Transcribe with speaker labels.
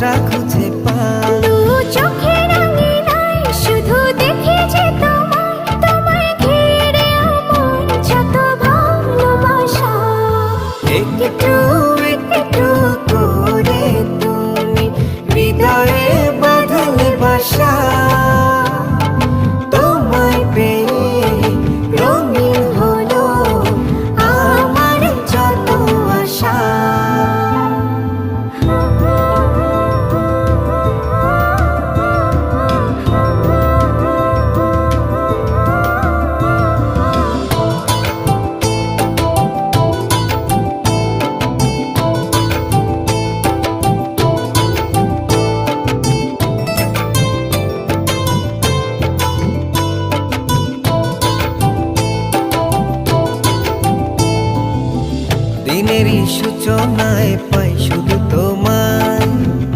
Speaker 1: ভাষা খুঁজে পাই।
Speaker 2: দু চোখের আঙিনায় শুধু দেখি যে তোমায়, তোমায় ঘিরে আমার যত ভালোবাসা।
Speaker 1: একটু একটু করে তুমি হৃদয়ে বাঁধলে বাসা। তোমায় পেয়ে রঙিন হলো আমার যত আশা। দিনেরই সূচনা